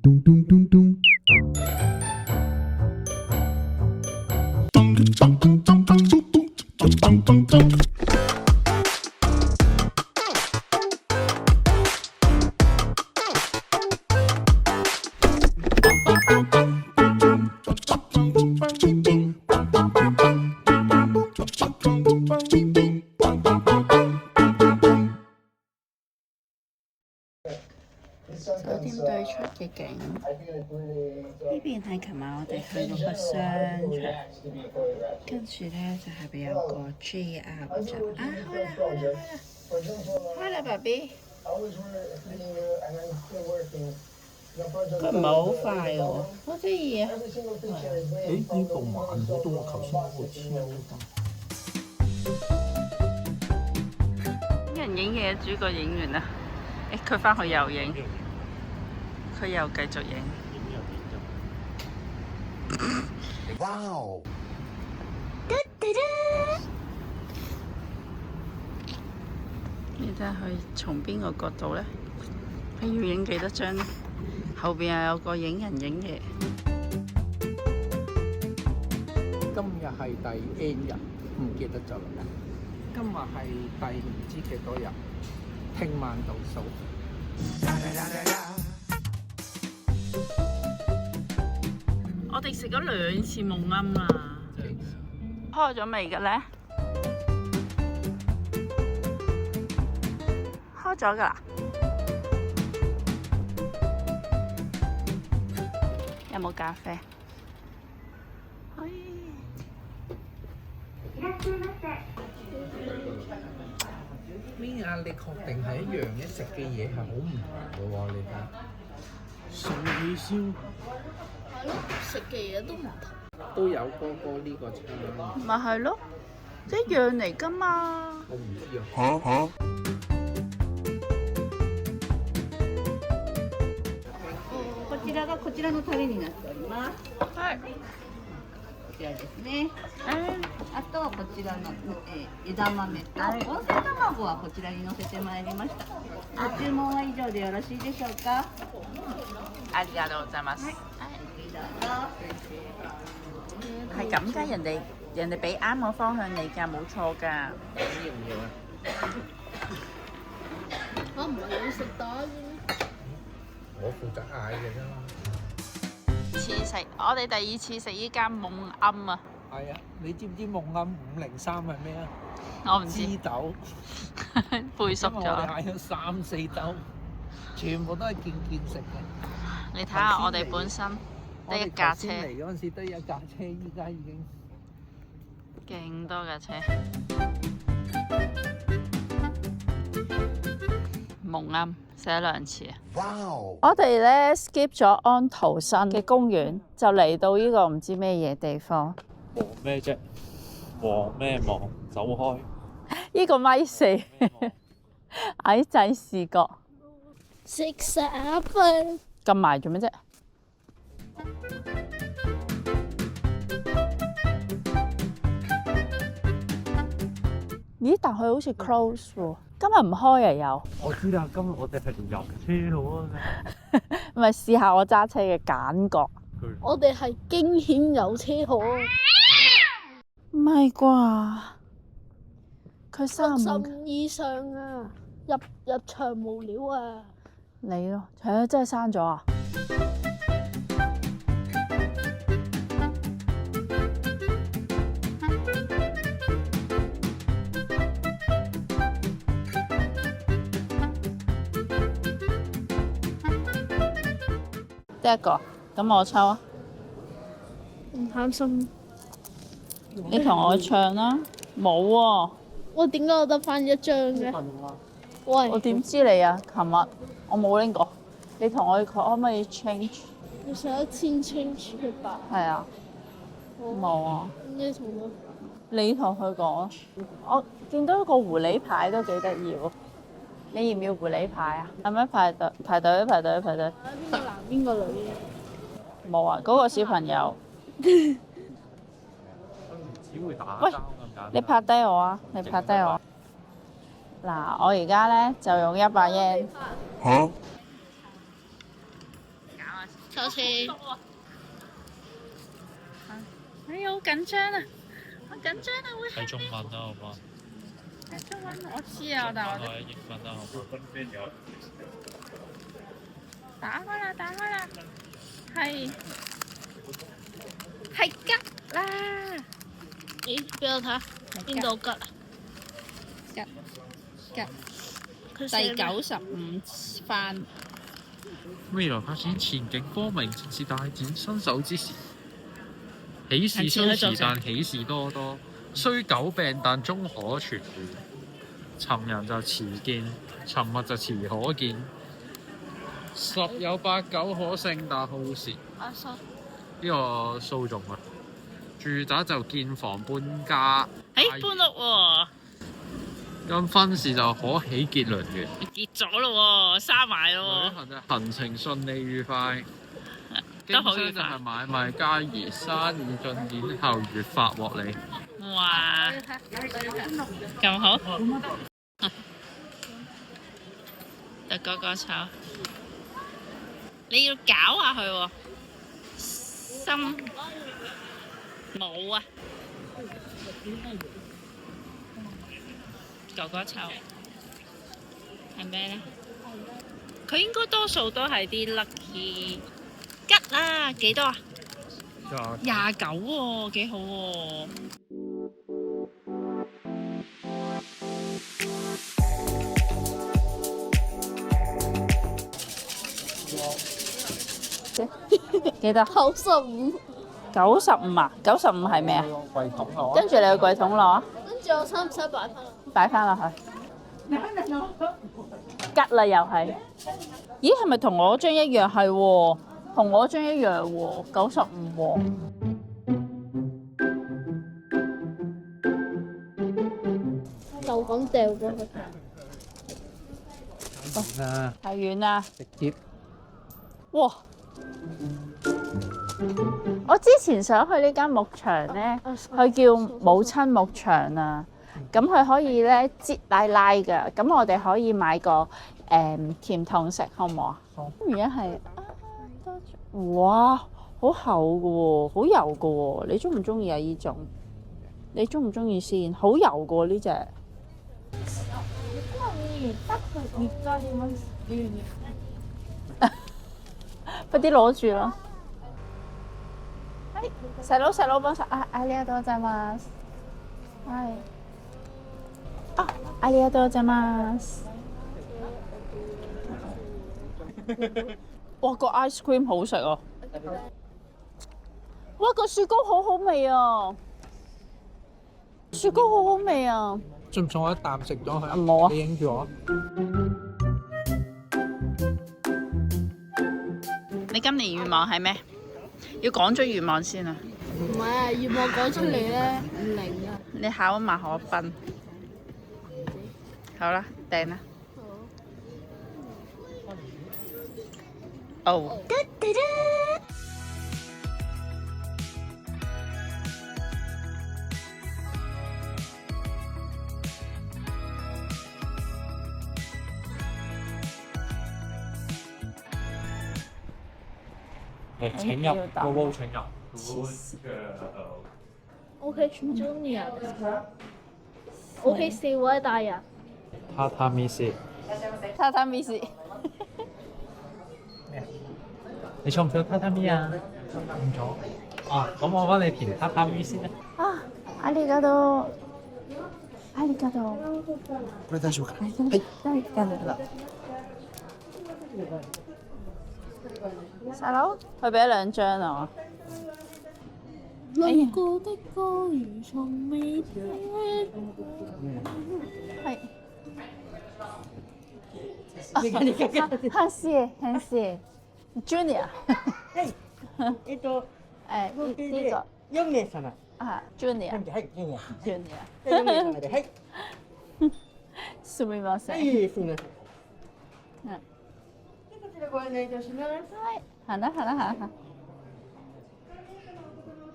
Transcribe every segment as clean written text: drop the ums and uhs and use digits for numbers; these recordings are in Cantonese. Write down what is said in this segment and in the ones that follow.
咚咚咚咚。酒店對出嘅景，呢邊係琴晚我哋去嗰個商場，跟住咧就係邊有個 JR 嗰陣啊，開啦，爸 B， 佢唔係好快喎，好得意啊！呢部慢好多，我頭先嗰部超啲人影嘢，主角影完啦，佢翻去又影。佢又繼續影。哇哦！你睇下佢從邊個角度咧？佢要影幾多張咧？後邊又有個影人影嘢。今日係第 N 日，唔記得咗啦。今日係第唔知幾多日，聽晚倒數。我哋食咗2次夢鵪啦，開咗未嘅咧？開咗㗎啦！有冇咖啡？可以。咩啊？你確定係一樣嘅食嘅嘢係好唔同嘅喎？你睇壽喜燒。係咯，食嘅嘢都唔同。都有哥哥呢個餐，咪係咯，一樣嚟㗎嘛。我唔知啊。こちらのタレになっております。はい。こちらですね。あとこちらの、枝豆と温泉卵はこちらに乗せてまいりました。ご注文は以上でよろしいでしょうか。ありがとうございます。どうぞ。係咁㗎，人哋俾啱個方向你㗎，冇錯㗎。要唔要啊？我唔係要食蛋嘅咩？我負責嗌嘅啫嘛。我哋第2次食依間夢鵪啊！係啊，你知唔知夢鵪503係咩啊？我唔知，枝豆，背熟因為我哋咗。嗌咗3、4兜，全部都係件食嘅。你睇下我哋本身得一架車，嚟嗰陣時得一架車，依家已經勁多架車。夢鵪食咗2次啊！我哋咧 skip 咗安徒生嘅公園，就嚟到呢個唔知咩嘢地方。望咩啫？望咩望？走開！呢個咪4矮仔視覺食沙飯。撳埋做咩啫？咦？但佢好似 close 喎，今日唔開啊又。我知啦，今日我哋係條遊車好啊！咪試下我揸車嘅感覺。我哋係驚險遊車河。唔係啩？佢65以上啊，入場無料啊！你咯，係啊，真係刪咗啊！得一個，咁我抽啊！唔貪心。你同我唱啦，冇喎。我點解我得翻1張嘅？喂，我點知你啊？琴日我冇拎過，你同我可唔可以 change？你上1000 change 嘅吧？係啊，冇啊。你同我，你同佢講，我見到個狐狸牌都幾得意喎。你要唔要狐狸牌啊？係咪排隊？排隊？邊個男邊個女？冇啊，嗰個小朋友。只會打交咁簡單。你拍低我啊！你拍低我。嗱，我而家咧就用100 yen。嚇！搞坐車。哎呀，好緊張啊！好緊張啊！會睇中文啦，好嘛？睇中文我知啊，但係我睇英文啦，好嘛？打開啦，打開啦，係吉啦！咦，俾我睇邊度吉啊？吉佢寫第95番。未來發展前景光明，正是大展身手之時。喜事雖遲，但喜事多多。雖久病，但終可痊癒。尋人就遲見，尋物就遲可見。十有八九可勝，但好時。阿叔，呢個訴訟啊！住宅就建房搬家。搬屋喎，因婚事就可喜結良緣。結咗咯喎，生埋咯旅行就行程順利愉快。都好愉快經商就係買賣皆宜，生意進展後越發獲利。喎。哇，咁好，就個炒，你要搞下佢喎，心冇啊，個炒係咩咧？佢應該多數都係啲 lucky 吉啦，幾多啊？29喎，幾好喎。幾多95， ？95啊？95係咩啊？櫃桶攞。跟住你去櫃桶攞啊，跟住我使唔使擺翻？擺翻落去。吉啦又係。咦，係咪同我張一樣係喎？同我張一樣喎，95喎。就咁掉過去。啊！太遠啦！直接。哇！我之前想去呢間牧場咧，佢叫母親牧場啊。咁佢可以咧擠拉拉㗎，咁我哋可以買個甜筒食，好唔好啊？好。而家係哇，好厚㗎喎，好油㗎喎，你中唔中意啊？呢種你中唔中意先？好油㗎喎呢隻。快啲攞住咯！細佬幫手啊！ありがとうございます。係。啊！ありがとうございます。哇！個 ice cream 好食啊！哇！個雪糕好好味啊！雪糕好好味啊！信唔信我一啖食咗佢？唔好啊！你影住我。你今年願望係咩？要講咗願望先啊！唔係啊，願望講出嚟咧唔靈啊！你考馬可賓。好啦，訂啦。哦。請入，高高請入。OK Junior， OK 4位大人。榻榻米先。榻榻米是。你坐唔坐榻榻米啊？唔坐。啊，咁我幫你填榻榻米先啦。啊，ありがとう。ありがとう。これ大丈夫かな？はい。大丈夫。細佬，佢俾2張啊！路過的歌如從未聽。係。很謝 Junior。えっと、合計呢で個4名様。あ Junior。はい、4名。 Junior。 4名様で、はい。すみません。はい、すみません。うんでこちらご案内いたします。はい。はな。は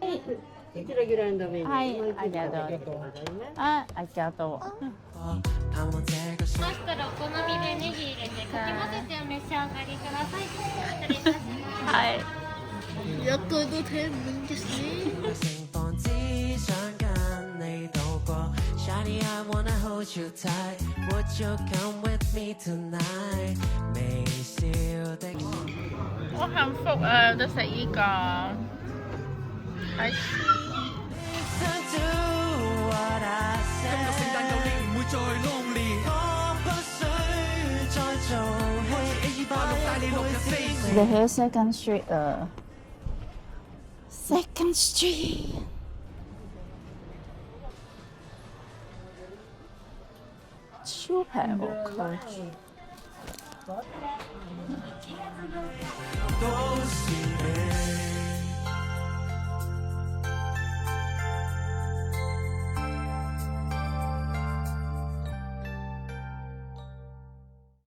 い。こちらグランドメニュー。はいもう一度ありがとうありがとうございます。あ、ありがとう。ましたらお好みでネギ入れてかき混ぜてお召し上がりください。失礼いたします。は一句都聽唔明嘅事。好幸福啊！有得食依個海鮮。你喺 Second Street 啊 ，Second Street，超平喎佢。